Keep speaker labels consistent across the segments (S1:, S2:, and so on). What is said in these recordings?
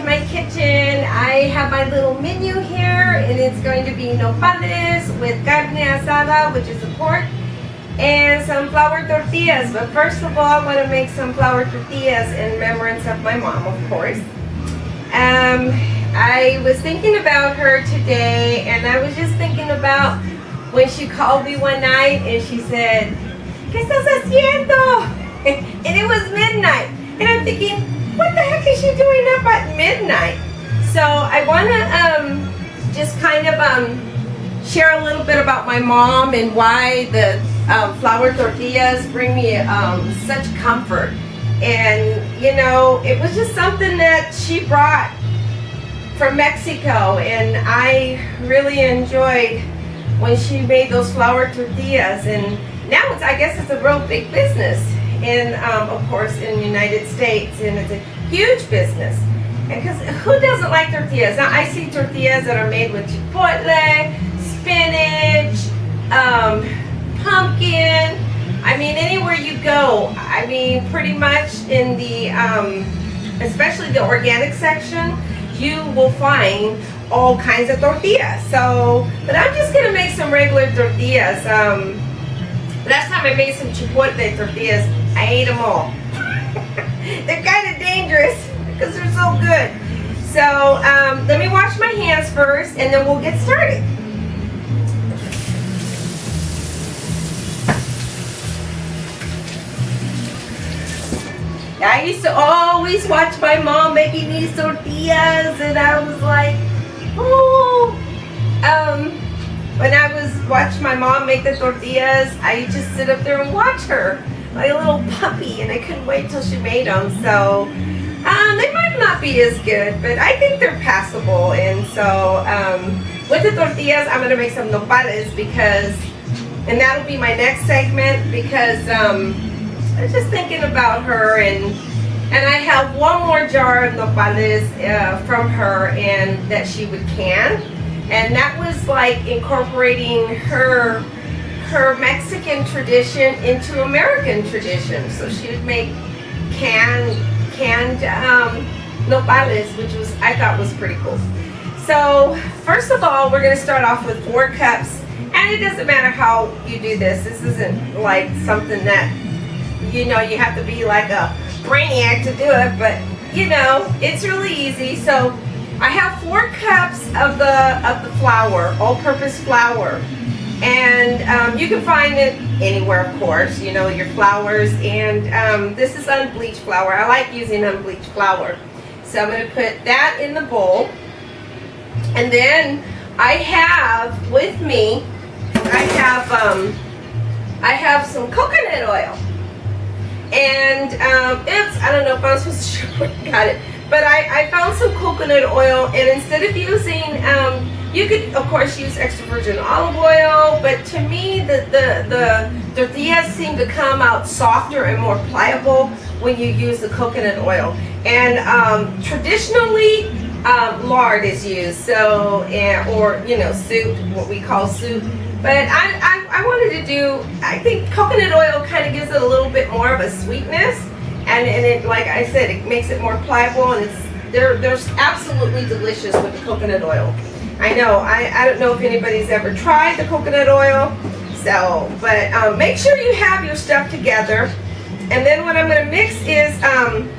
S1: my kitchen. I have my little menu here, and it's going to be nopales with carne asada, which is the pork, and some flour tortillas. But first of all, I want to make some flour tortillas in remembrance of my mom, of course. I was thinking about her today, and I was just thinking about when she called me one night and she said, ¿Qué estás haciendo? And it was midnight. And I'm thinking, what the heck is she doing up at midnight? So I want to just kind of share a little bit about my mom and why the flour tortillas bring me such comfort. And, you know, it was just something that she brought from Mexico, and I really enjoyed when she made those flour tortillas. And now I guess it's a real big business in, of course, in the United States, and it's a huge business. And because who doesn't like tortillas? Now I see tortillas that are made with chipotle, spinach, pumpkin. I mean, anywhere you go, I mean, pretty much in the, especially the organic section, you will find all kinds of tortillas. So, but I'm just gonna make some regular tortillas. Last time I made some chipotle tortillas, I ate them all. They're kind of dangerous because they're so good. So let me wash my hands first, and then we'll get started. I used to always watch my mom making these tortillas, and I was like, oh. When I was watching my mom make the tortillas, I just sit up there and watch her like a little puppy, and I couldn't wait till she made them. So they might not be as good, but I think they're passable. And so with the tortillas, I'm gonna make some nopales because, and that'll be my next segment, because I was just thinking about her, and I have one more jar of nopales from her, and that she would can, and that was like incorporating her Mexican tradition into American tradition. So she would make canned nopales, which I thought was pretty cool. So first of all, we're going to start off with 4 cups, and it doesn't matter how you do this. This isn't like something that, you know, you have to be like a brainiac to do it, but you know, it's really easy. So I have 4 cups of the flour, all-purpose flour, and you can find it anywhere, of course, you know, your flours. And this is unbleached flour. I like using unbleached flour. So I'm going to put that in the bowl, and then I have with me, I have some coconut oil. And I don't know if I'm supposed to show where I got it, but I found some coconut oil, and instead of using, you could of course use extra virgin olive oil, but to me the tortillas seem to come out softer and more pliable when you use the coconut oil. And traditionally lard is used, so or you know, soup, what we call soup. But I wanted to do, I think coconut oil kind of gives it a little bit more of a sweetness, and it, like I said, it makes it more pliable, and they're absolutely delicious with the coconut oil. I know, I don't know if anybody's ever tried the coconut oil, so, but make sure you have your stuff together. And then what I'm going to mix is, I'm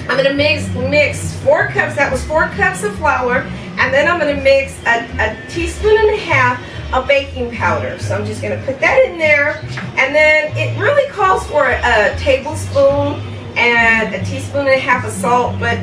S1: going to mix 4 cups, that was 4 cups of flour, and then I'm going to mix a teaspoon and a half of baking powder. So I'm just going to put that in there, and then it really calls for a tablespoon and a teaspoon and a half of salt, but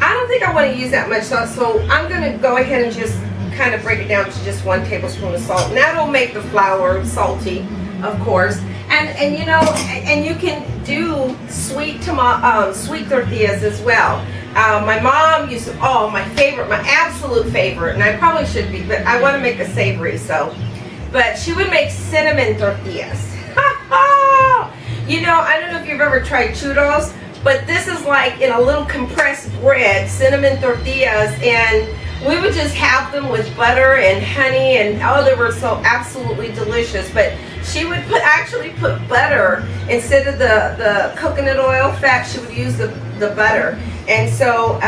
S1: I don't think I want to use that much salt, so I'm going to go ahead and just kind of break it down to just 1 tablespoon of salt, and that'll make the flour salty, of course. And you know, and you can do sweet tortillas as well. My mom used to, my favorite, my absolute favorite, and I probably should be, but I want to make a savory, so. But she would make cinnamon tortillas. You know, I don't know if you've ever tried churros, but this is like in a little compressed bread, cinnamon tortillas, and we would just have them with butter and honey, and oh, they were so absolutely delicious. But she would actually put butter instead of the coconut oil fat. She would use the butter, and so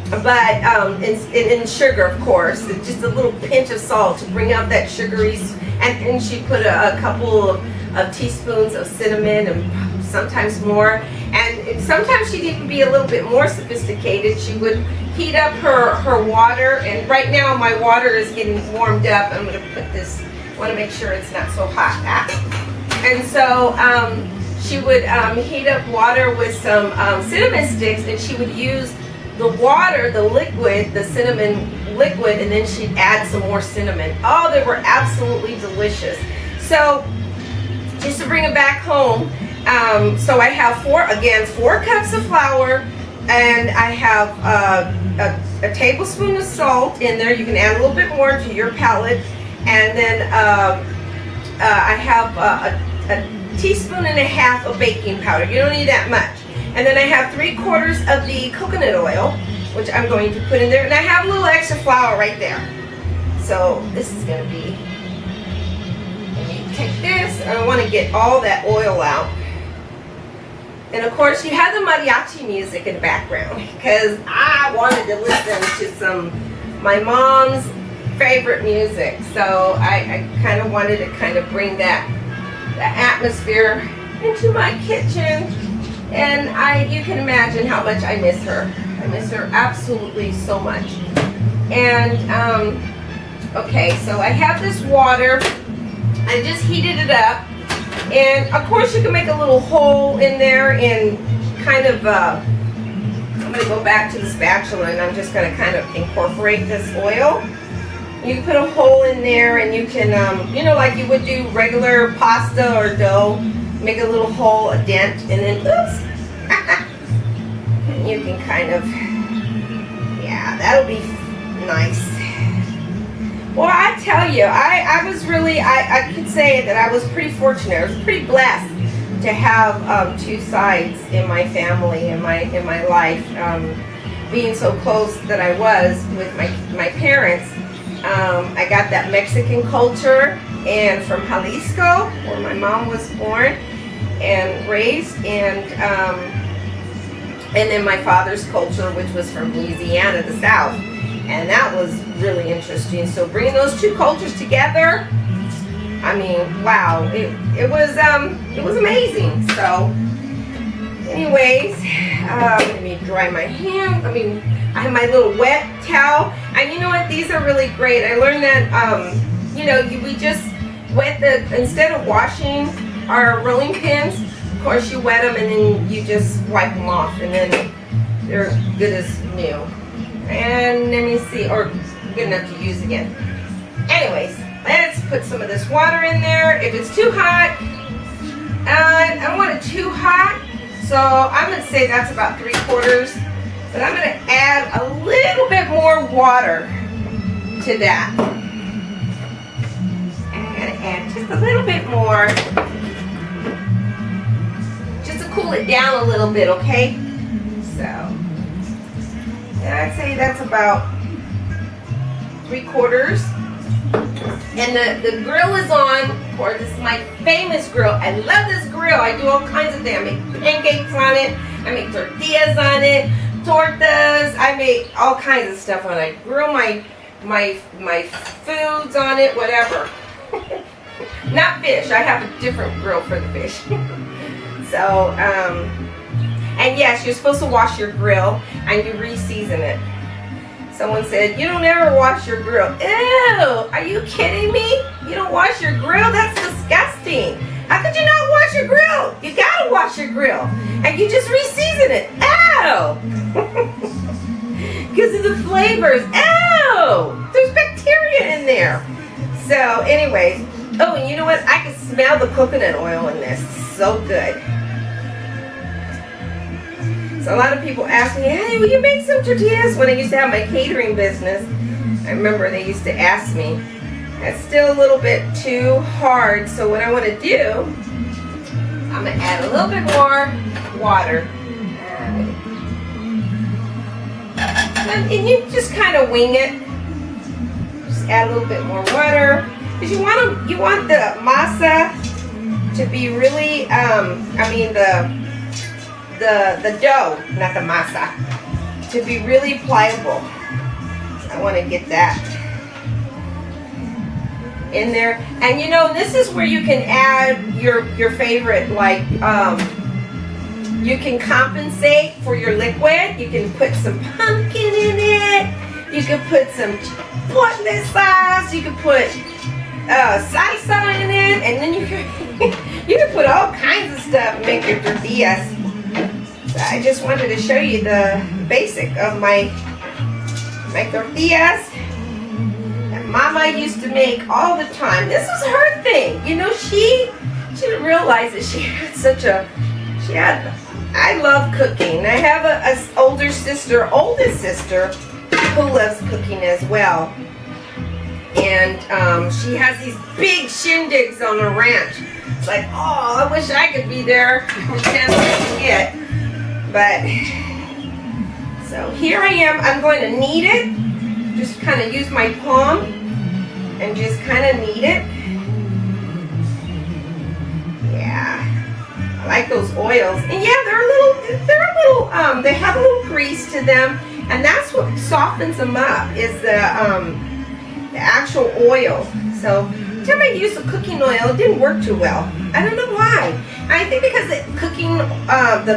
S1: but and sugar, of course, just a little pinch of salt to bring out that sugary. And she put a couple of teaspoons of cinnamon and sometimes more. And sometimes she'd even be a little bit more sophisticated. She would heat up her water, and right now my water is getting warmed up. I'm going to put this, I want to make sure it's not so hot. And so she would heat up water with some cinnamon sticks, and she would use the water, the liquid, the cinnamon liquid, and then she'd add some more cinnamon. Oh, they were absolutely delicious. So just to bring it back home, so I have four cups of flour, and I have a tablespoon of salt in there. You can add a little bit more to your palate. And then I have a teaspoon and a half of baking powder. You don't need that much. And then I have 3/4 of the coconut oil, which I'm going to put in there. And I have a little extra flour right there. So this is going to be, let me take this, and I want to get all that oil out. And of course you have the mariachi music in the background because I wanted to listen to some, my mom's favorite music. So I kind of wanted to kind of bring that atmosphere into my kitchen. And you can imagine how much I miss her. I miss her absolutely so much. And okay, so I have this water. I just heated it up. And of course you can make a little hole in there and kind of, I'm going to go back to the spatula and I'm just going to kind of incorporate this oil. You can put a hole in there, and you can, you know, like you would do regular pasta or dough, make a little hole, a dent, and then, oops, and you can kind of, yeah, that'll be nice. Well, I tell you, I was really, I could say that I was pretty fortunate. I was pretty blessed to have two sides in my family, in my life, being so close that I was with my parents. I got that Mexican culture, and from Jalisco, where my mom was born and raised, and then my father's culture, which was from Louisiana, the South, and that was really interesting. So bringing those two cultures together, I mean, wow, it was amazing. So, anyways, let me dry my hand. I have my little wet towel, and you know what? These are really great. I learned that, you know, we just wet instead of washing our rolling pins, of course you wet them and then you just wipe them off, and then they're good as new. And let me see, or good enough to use again. Anyways, let's put some of this water in there. If it's too hot, I don't want it too hot, so I'm going to say that's about 3/4. But I'm going to add a little bit more water to that. I'm going to add just a little bit more, just to cool it down a little bit, okay? So, I'd say that's about 3/4. And the grill is on. Of course, this is my famous grill. I love this grill. I do all kinds of things. I make pancakes on it. I make tortillas on it. Tortas, I make all kinds of stuff on it. I grill my foods on it, whatever. Not fish. I have a different grill for the fish. So, and yes, you're supposed to wash your grill and you re-season it. Someone said, you don't ever wash your grill. Ew, are you kidding me? You don't wash your grill? That's disgusting. How could you not wash your grill? You gotta wash your grill. And you just re-season it. Ew! Because of the flavors. Ew! There's bacteria in there. So, anyways. Oh, and you know what? I can smell the coconut oil in this. So good. So a lot of people ask me, hey, will you make some tortillas? When I used to have my catering business, I remember they used to ask me. That's still a little bit too hard, so what I want to do, I'm going to add a little bit more water. And you just kind of wing it. Just add a little bit more water. Because you want the masa to be really, the dough, not the masa, to be really pliable. I want to get that in there. And you know, this is where you can add your favorite, like you can compensate for your liquid. You can put some pumpkin in it. You can put some chipotle sauce. You can put salsa in it, and then you can you can put all kinds of stuff and make your tortillas. So I just wanted to show you the basic of my tortillas that Mama used to make all the time. This was her thing. You know, she didn't realize that she had I love cooking. I have a oldest sister who loves cooking as well. And she has these big shindigs on her ranch. It's like, oh, I wish I could be there. The chance I can get. But, so here I am. I'm going to knead it. Just kind of use my palm and just kind of knead it. Yeah. I like those oils. And yeah, they have a little grease to them. And that's what softens them up, is the actual oil. So every time I used the cooking oil, it didn't work too well. I don't know why. I think because the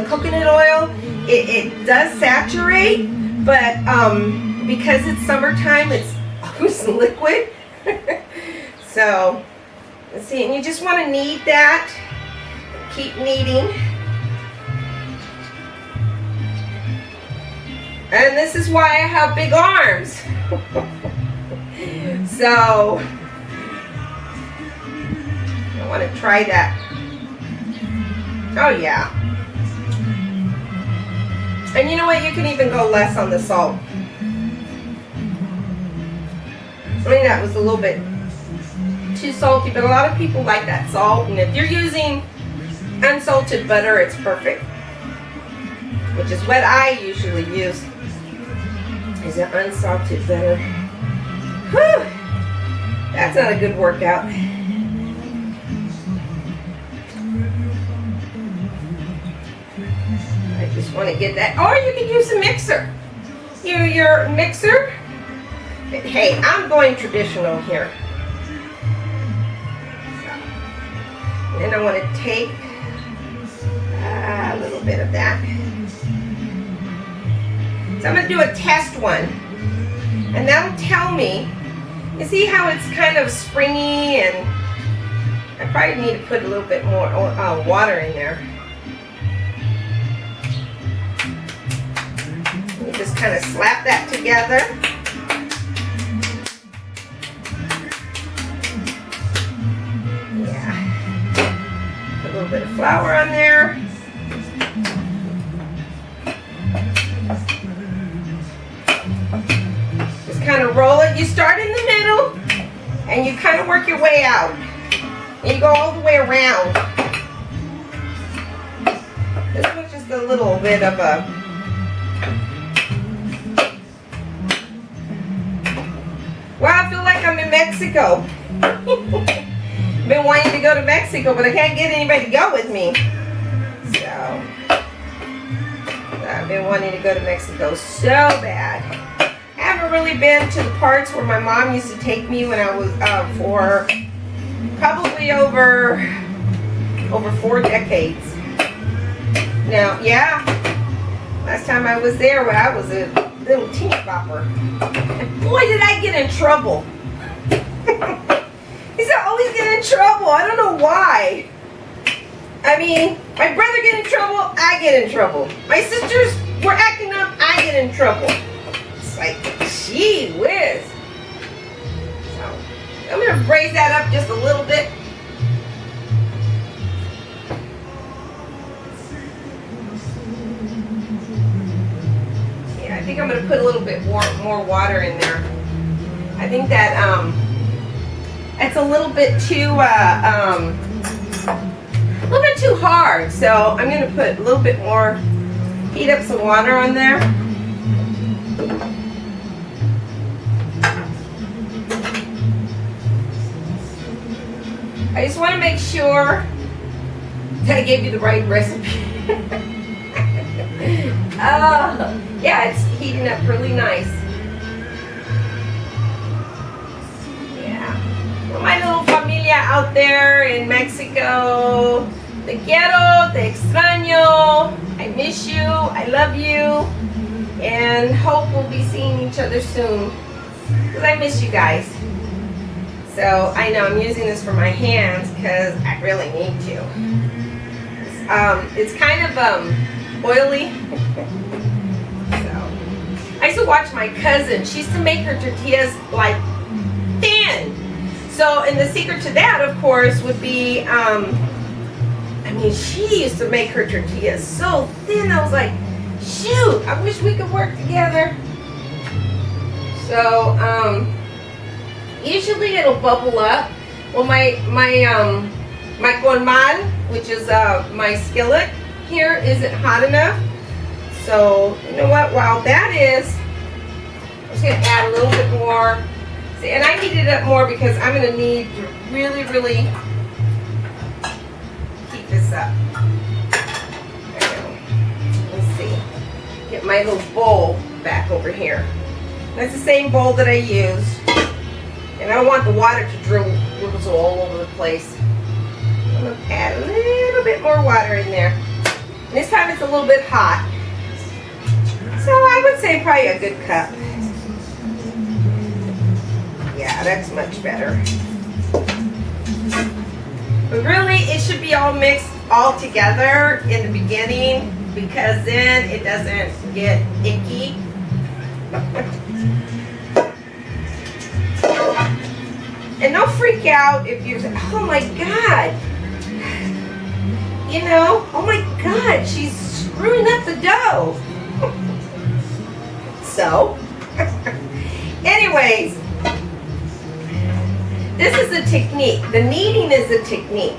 S1: coconut oil, it does saturate, but because it's summertime, it's always liquid. So let's see, and you just want to knead that. Keep kneading. And this is why I have big arms. So I want to try that. Oh yeah. And you know what? You can even go less on the salt. I mean, that was a little bit too salty, but a lot of people like that salt. And if you're using unsalted butter, it's perfect. Which is what I usually use, is an unsalted butter. Whew. That's not a good workout. I just want to get that. Or you can use a mixer. Your mixer. But hey, I'm going traditional here. And I want to take a little bit of that. So I'm going to do a test one. And that'll tell me. You see how it's kind of springy, and I probably need to put a little bit more water in there. You just kind of slap that together. Yeah. Put a little bit of flour on there. Kind of roll it. You start in the middle and you kind of work your way out, and you go all the way around. This was just a little bit of a wow, I feel like I'm in Mexico. Been wanting to go to Mexico, but I can't get anybody to go with me. So I've been wanting to go to Mexico so bad. I haven't really been to the parts where my mom used to take me when I was for probably over 4 decades. Now, yeah, last time I was there when I was a little teeny bopper, and boy did I get in trouble. He said, I always get in trouble. I don't know why. I mean, my brother get in trouble, I get in trouble. My sisters were acting up, I get in trouble. Like, gee whiz. So, I'm going to raise that up just a little bit. Yeah, I think I'm going to put a little bit more water in there. I think that it's a little bit too hard. So I'm going to put a little bit more, heat up some water on there. I just want to make sure that I gave you the right recipe. Yeah, it's heating up really nice. Yeah. Well, my little familia out there in Mexico, te quiero, te extraño. I miss you. I love you. And hope we'll be seeing each other soon. Because I miss you guys. So I know I'm using this for my hands because I really need to. It's kind of oily. So I used to watch my cousin. She used to make her tortillas like thin. So, and the secret to that, of course, would be, I mean, she used to make her tortillas so thin. I was like, shoot, I wish we could work together. So, usually it'll bubble up. Well, my comal, which is my skillet here, isn't hot enough. So, you know what? While that is, I'm just going to add a little bit more. See, and I heat it up more because I'm going to need to really, really heat this up. There we go. Let's see. Get my little bowl back over here. That's the same bowl that I used. And I don't want the water to drizzle all over the place. I'm going to add a little bit more water in there. And this time it's a little bit hot. So I would say probably a good cup. Yeah, that's much better. But really, it should be all mixed all together in the beginning because then it doesn't get icky. And don't freak out if you're, oh my God. You know, oh my God, she's screwing up the dough. So, anyways, this is a technique. The kneading is a technique.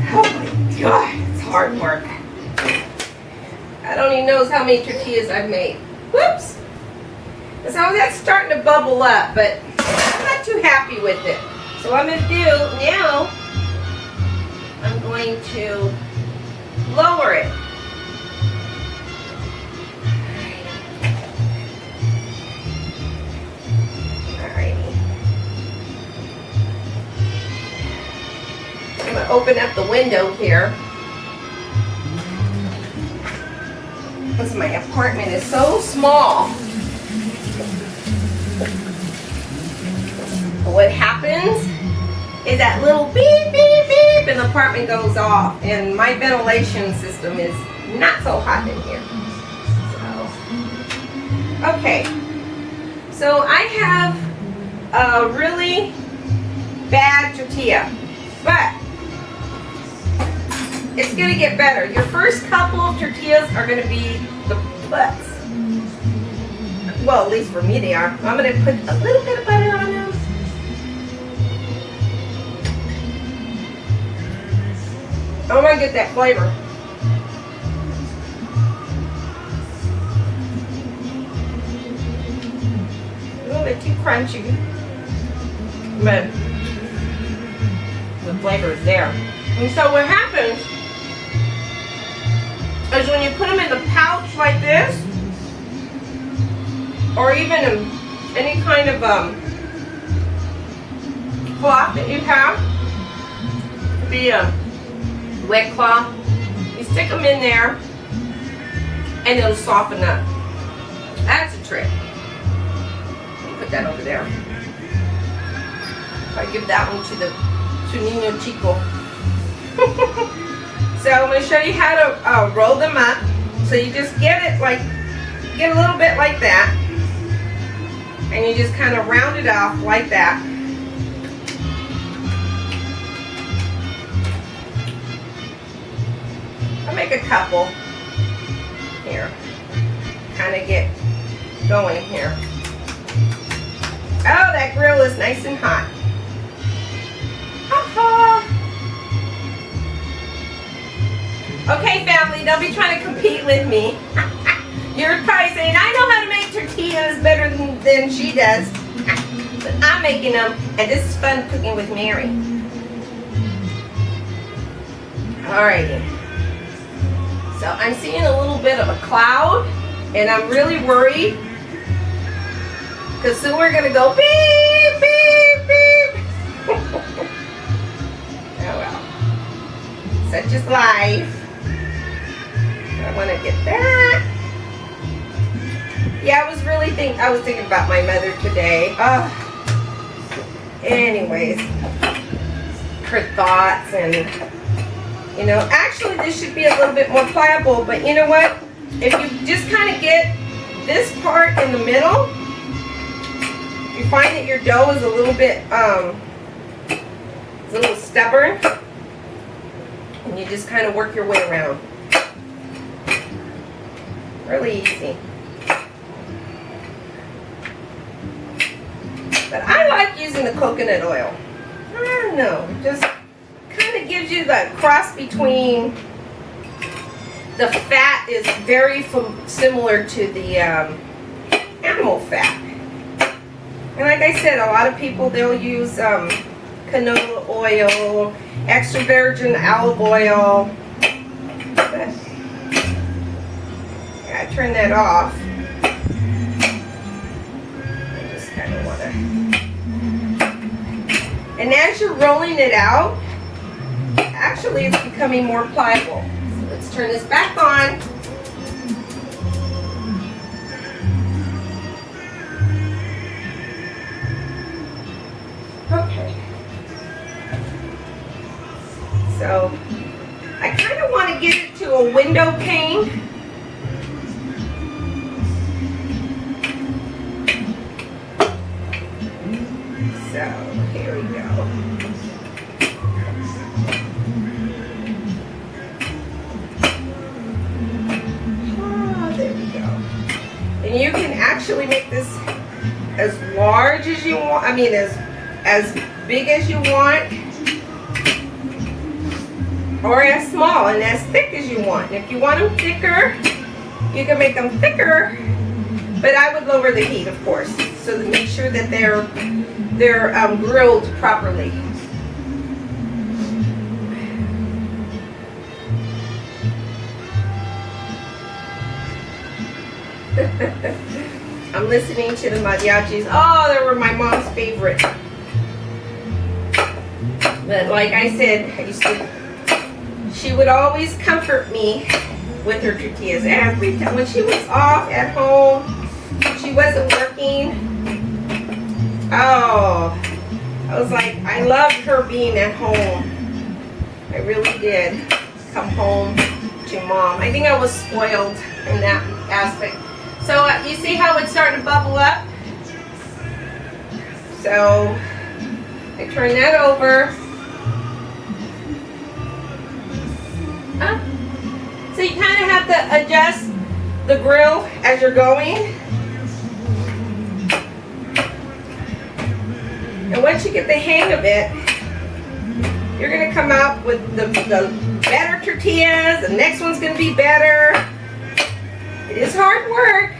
S1: Oh my God, it's hard work. I don't even know how many tortillas I've made. Whoops. So that's starting to bubble up, but I'm not too happy with it. So what I'm going to do now, I'm going to lower it. Alrighty. I'm going to open up the window here. Because my apartment is so small. What happens is that little beep, beep, beep, and the apartment goes off. And my ventilation system is not so hot in here. So, okay. So I have a really bad tortilla, but it's going to get better. Your first couple of tortillas are going to be the butts. Well, at least for me they are. I'm going to put a little bit of butter on them. I want to get that flavor. A little bit too crunchy, but the flavor is there. And so what happens is when you put them in the pouch like this, or even in any kind of cloth that you have, it could be a wet cloth, you stick them in there and it'll soften up. That's a trick. Put that over there. I give that one to Nino Chico. So I'm going to show you how to roll them up. So you just get a little bit like that, and you just kind of round it off like that. I'll make a couple here. Kind of get going here. Oh, that grill is nice and hot. Ha-ha. Okay, family, don't be trying to compete with me. You're probably saying, I know how to make tortillas better than she does. But I'm making them, and this is fun cooking with Mary. Alrighty. So I'm seeing a little bit of a cloud, and I'm really worried because soon we're gonna go beep, beep, beep. Oh well, such is life. I want to get that. Yeah, I was thinking about my mother today. Anyways, her thoughts, and you know, actually this should be a little bit more pliable, but you know what? If you just kind of get this part in the middle, you find that your dough is a little bit it's a little stubborn, and you just kind of work your way around. Really easy. But I like using the coconut oil. I don't know, it just kind of gives you the cross between, the fat is very similar to the animal fat. And like I said, a lot of people, they'll use canola oil, extra virgin olive oil. But I turn that off. I just kind of want to. And as you're rolling it out, actually it's becoming more pliable. So let's turn this back on. Okay. So I kind of want to get it to a window pane. So here we go. Oh, there we go. And you can actually make this as large as you want. I mean, as big as you want, or as small and as thick as you want. And if you want them thicker, you can make them thicker, but I would lower the heat, of course, so to make sure that they're grilled properly. I'm listening to the mariachis. Oh, they were my mom's favorite. But like I said, she would always comfort me with her tortillas every time. When she was off at home, she wasn't working. Oh, I was like, I loved her being at home. I really did come home to mom. I think I was spoiled in that aspect. So you see how it's starting to bubble up? So I turn that over. So you kind of have to adjust the grill as you're going. And once you get the hang of it, you're going to come out with the better tortillas. The next one's going to be better. It is hard work,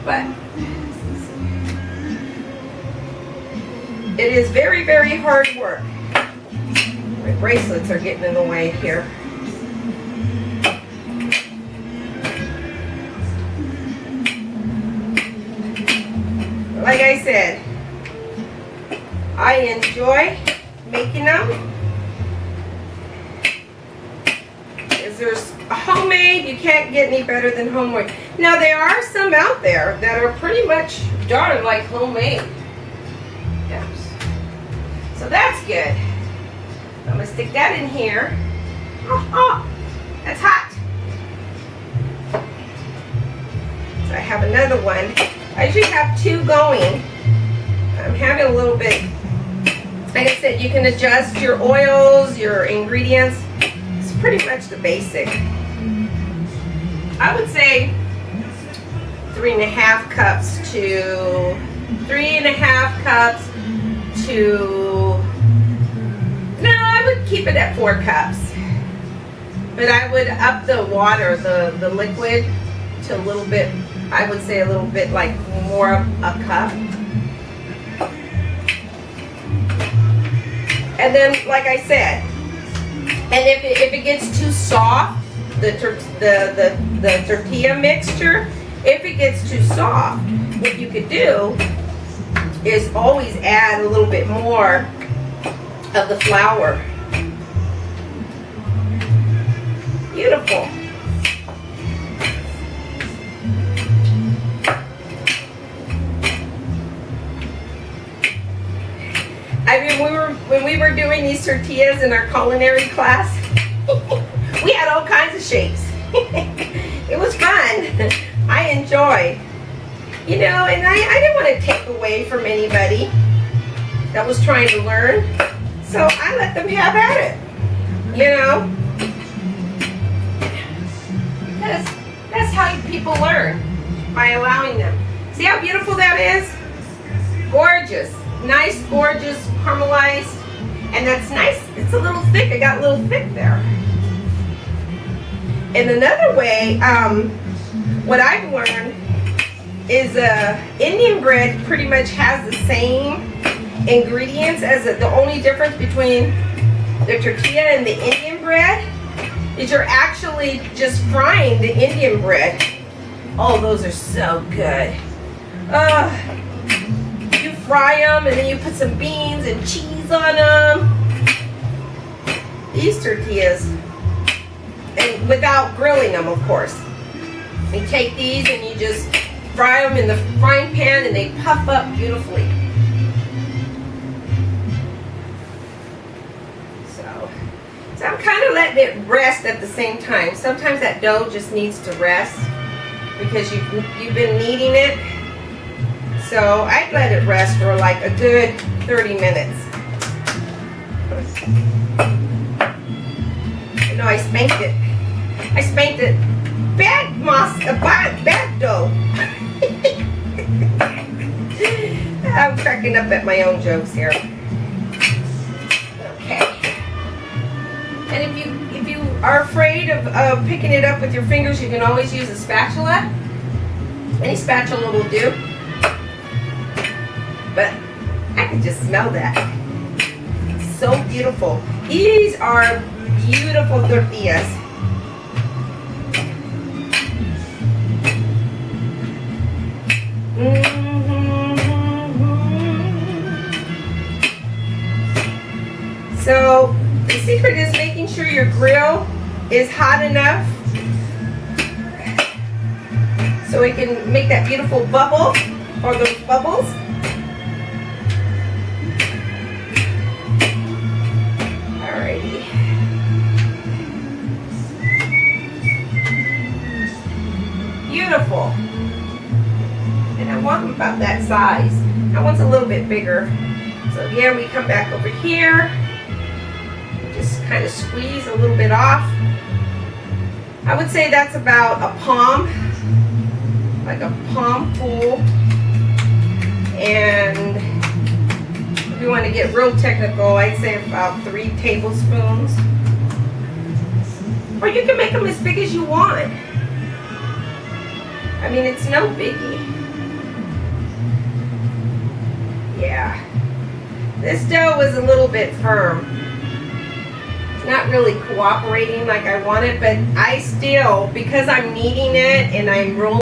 S1: but it is very, very hard work. My bracelets are getting in the way here. Like I said, I enjoy making them. If there's a homemade, you can't get any better than homemade. Now there are some out there that are pretty much darn like homemade. Yes. So that's good. I'm going to stick that in here. Oh, that's hot. So I have another one. I usually have two going. I'm having a little bit, like I said, you can adjust your oils, your ingredients. It's pretty much the basic. I would say 3.5 cups to 3.5 cups to, no, I would keep it at 4 cups. But I would up the water, the liquid, to a little bit, I would say a little bit like more of a cup. And then, like I said, And if it gets too soft, the tortilla mixture, if it gets too soft, what you could do is always add a little bit more of the flour. Beautiful. I mean, when we were doing these tortillas in our culinary class, we had all kinds of shapes. It was fun. I enjoyed. You know, and I didn't want to take away from anybody that was trying to learn. So I let them have at it. You know? That's how people learn, by allowing them. See how beautiful that is? Gorgeous. Nice, gorgeous, caramelized. And that's nice. It's a little thick. I got a little thick there. And another way, what I've learned is Indian bread pretty much has the same ingredients as the only difference between the tortilla and the Indian bread is you're actually just frying the Indian bread. Oh, those are so good. You fry them and then you put some beans and cheese on them. These tortillas, and without grilling them, of course. You take these and you just fry them in the frying pan and they puff up beautifully. So I'm kind of letting it rest at the same time. Sometimes that dough just needs to rest because you've been kneading it. So I'd let it rest for like a good 30 minutes. No, I spanked it. I spanked it. Bad dough. I'm cracking up at my own jokes here. Okay. And if you are afraid of picking it up with your fingers, you can always use a spatula. Any spatula will do. But I can just smell that. It's so beautiful. These are beautiful tortillas. So the secret is making sure your grill is hot enough so it can make that beautiful bubble or those bubbles. Alrighty. Beautiful. And I want them about that size. That one's a little bit bigger. So again, we come back over here. Just kind of squeeze a little bit off. I would say that's about a palm, like a palm full. And if you want to get real technical, I'd say about 3 tablespoons. Or you can make them as big as you want. I mean, it's no biggie. Yeah. This dough was a little bit firm. Not really cooperating like I wanted, but I still, because I'm kneading it and I'm rolling